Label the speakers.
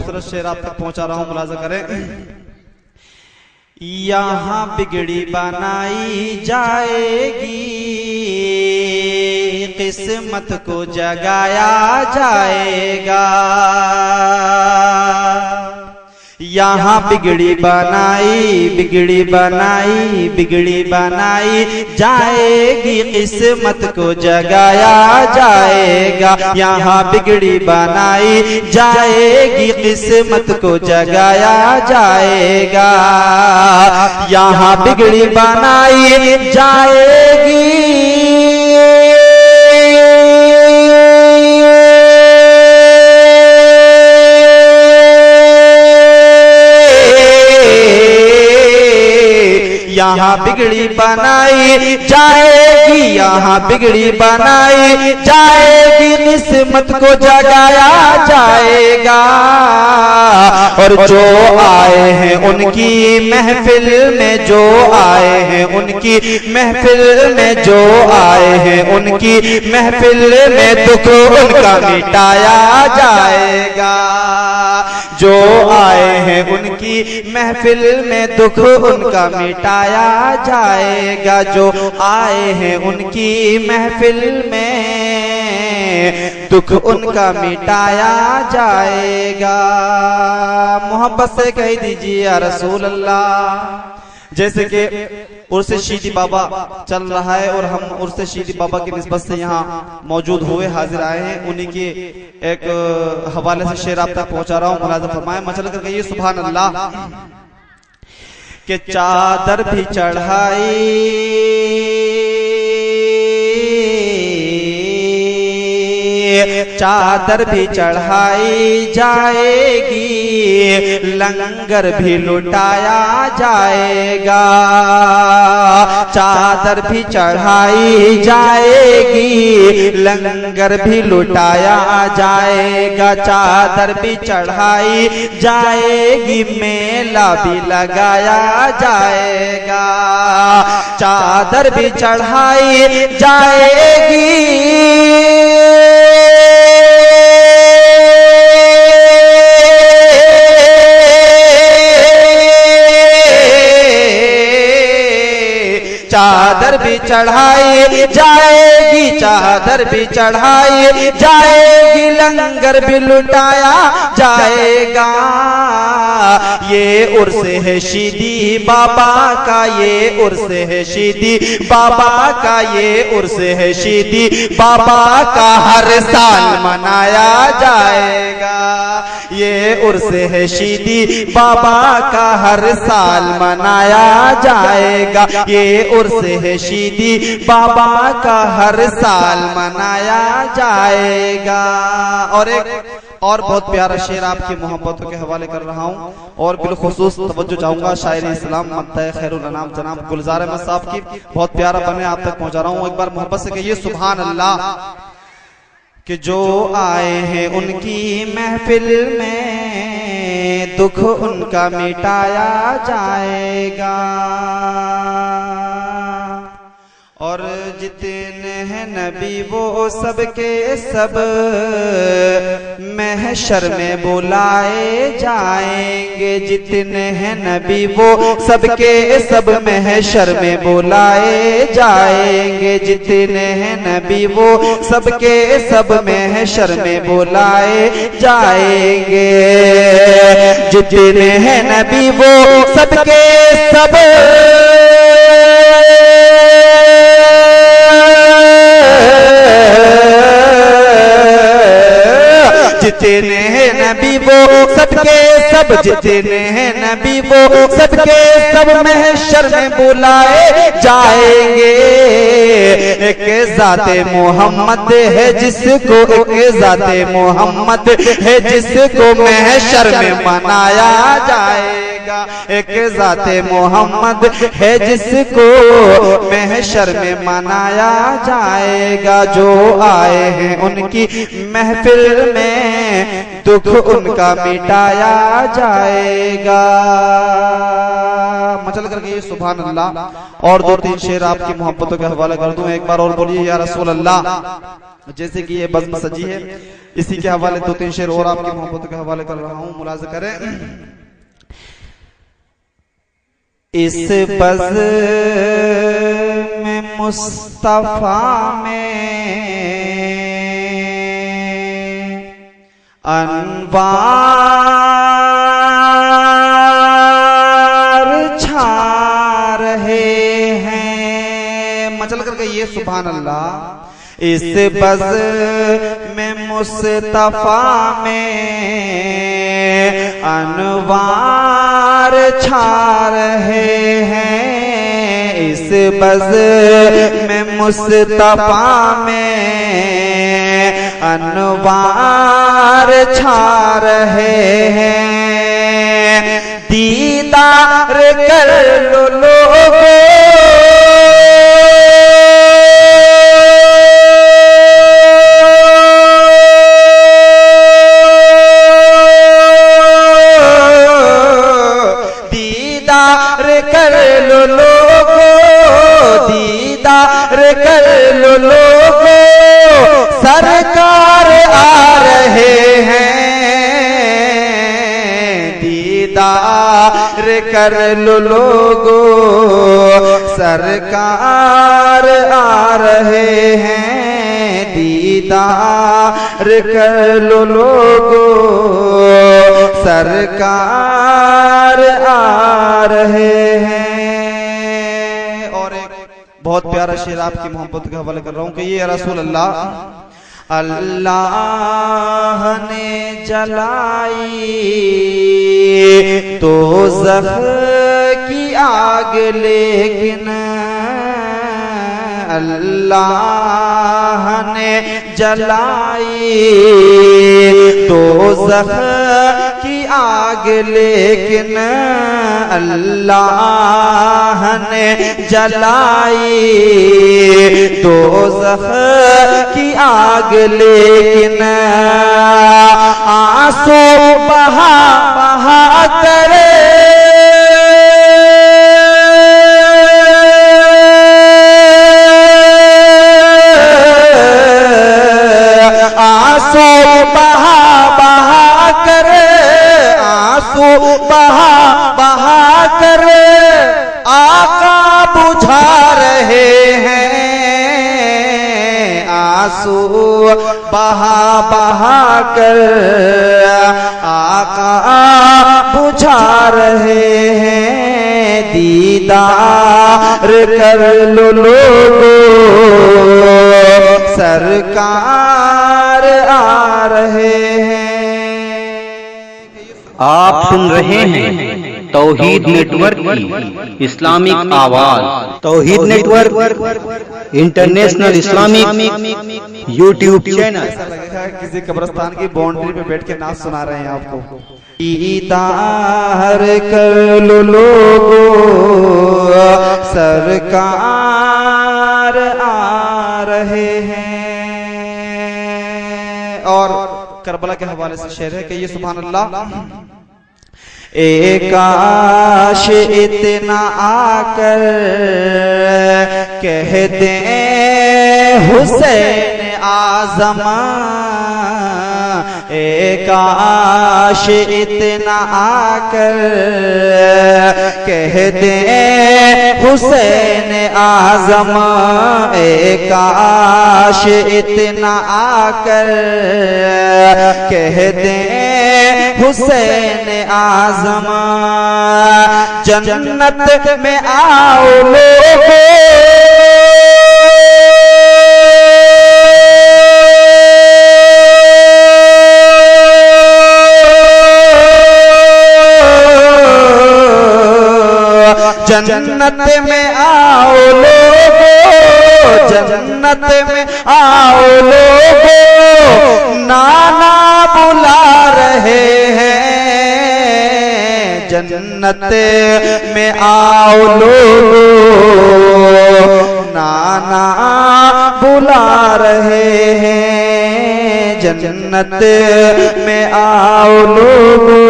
Speaker 1: खूबसूरत शेर आप तक पहुंचा रहा हूं, मुलाजा करें। यहाँ बिगड़ी बनाई जाएगी, किस्मत को जगाया जाएगा। यहाँ बिगड़ी बनाई बिगड़ी बनाई बिगड़ी बनाई जाएगी, किस्मत को जगाया जाएगा। यहाँ बिगड़ी बनाई जाएगी, किस्मत को जगाया जाएगा। यहाँ बिगड़ी बनाई जाएगी, यहाँ बिगड़ी बनाई जाएगी, यहाँ बिगड़ी बनाई जाएगी, किस्मत को जगाया जाएगा। और जो आए हैं उनकी महफिल में, जो आए हैं उनकी महफिल में, जो आए हैं उनकी महफिल में, दुख उनका मिटाया जाएगा। जो आए हैं उनकी महफिल में, दुख उनका मिटाया जाएगा। जो आए हैं उनकी महफिल में, दुख उनका मिटाया जाएगा। मोहब्बत से कह दीजिए या रसूल अल्लाह। जैसे कि उर्स शीदी बाबा चल रहा है और हम उर्स शीदी बाबा की निस्बत से यहाँ मौजूद हुए हाजिर आए हैं, उन्हीं के एक हवाले से शेर आप तक पहुंचा रहा हूँ, मुलाज़ा फरमाएं। मचल कर कहिए सुभान अल्लाह। कि चादर भी चढ़ाई, चादर भी चढ़ाई जाएगी, लंगर भी लुटाया जाएगा। चादर भी चढ़ाई जाएगी, लंगर भी लुटाया जाएगा। चादर भी चढ़ाई जाएगी, मेला भी लगाया जाएगा। चादर भी चढ़ाई जाएगी, चादर भी चढ़ाई जाएगी, चादर भी चढ़ाई जाएगी, लंगर भी लुटाया जाएगा। ये उर्स है शीदी बाबा का, ये उर्स है शीदी बाबा का, ये उर्स है शीदी बाबा का, हर साल मनाया जाएगा। ये उर्स है शीदी बाबा का, हर साल मनाया जाएगा। ये उर्स है शीदी बाबा का, हर साल मनाया जाएगा। और एक और बहुत प्यारा शेर आपकी मोहब्बतों के हवाले कर रहा हूँ, और बिलखुसूस तवज्जो चाहूंगा शायर इस्लाम मद्दाए खैरुल अनाम जनाब गुलजार अहमद साहब की, बहुत प्यारा बने आप तक पहुंचा रहा हूँ। एक बार मोहब्बत से कहिए सुभान अल्लाह। कि जो आए हैं उनकी महफिल में, दुख उनका मिटाया जाएगा। और जितने हैं नबी वो सब के सब महशर में बुलाए जाएंगे। जितने हैं नबी वो सब के सब महशर में बुलाए जाएंगे। जितने हैं नबी वो सब के सब महशर में बुलाए जाएंगे। जितने हैं नबी वो सब के सब जितने हैं नबी वो सबके सब, जितने हैं नबी वो सबके सब महशर में बुलाए जाएंगे। एक जाते मोहम्मद है जिसको, एक जाते मोहम्मद है जिसको महशर में मनाया जाएगा। एक जाते मोहम्मद है जिसको महशर में मनाया जाएगा। जो आए हैं उनकी महफिल में, दुख उनका मिटाया जाएगा। मचल करके ये सुभान अल्लाह। और दो तीन शेर आपकी मोहब्बतों के हवाले कर दूं, एक बार और बोलिए या रसूल अल्लाह। जैसे कि ये बज़्म सजी है, इसी के हवाले 2-3 शेर और आपकी मोहब्बत के हवाले कर रहा हूं, मुलाज़ा करें। इस बज़ में मुस्तफा में अनवार छा रहे हैं, मचल कर गई ये सुभान अल्लाह। इस बज़ में मुस्तफा में अनवार छा रहे हैं, इस बज़ में मुस्तफा में अनवार छा रहे हैं। दीदार कर लो लोगों, कर लो लोगो, दीदार कर लो लोगो, सरकार आ रहे हैं। दीदार कर लो लोगो, सरकार आ रहे हैं। दीदार कर लो लोगो, सरकार आ रहे हैं। और एक बहुत प्यारा शेर आपकी मोहब्बत के हवाले कर रहा हूं कि ये रसूल अल्लाह, अल्लाह ने जलाई तो ज़ख़ की आग, लेकिन अल्लाह ने जलाई तो ज़ख़ की आग, लेकिन अल्लाह ने जलाई तो ज़ख़ की आग, लेकिन आंसू बहा बहा करे आंसू बहा बहा कर, आंसू बहा बहा कर आका बुझा रहे हैं। आंसू बहा बहा कर आका बुझा रहे हैं। दीदार कर लो लोगो, सरकार आ रहे हैं।
Speaker 2: आप सुन रहे हैं तौहीद नेटवर्क की इस्लामिक आवाज। Tawheed network international Islamic YouTube channel.
Speaker 1: ऐसा लगेगा किसी कब्रिस्तान की बाउंड्री पे बैठ के नाच सुना रहे हैं आपको। दीदार कर लो लोगो, सरकार आ रहे हैं। और करबला के हवाले से शेर है कि ये सुभान अल्लाह, काश इतना आकर कह दे हुसैन आज़म, काश इतना आकर कह दे हुसैन आज़म, काश इतना आकर कह दे हुसैन आज़म, जन्नत में आओ लोगो, जन्नत में आओ लोगो, जन्नत में आओ लोगो, नाना बुला रहे हैं। जन्नत में आओ लोगो, नाना बुला रहे हैं। जन्नत में आओ लोगो,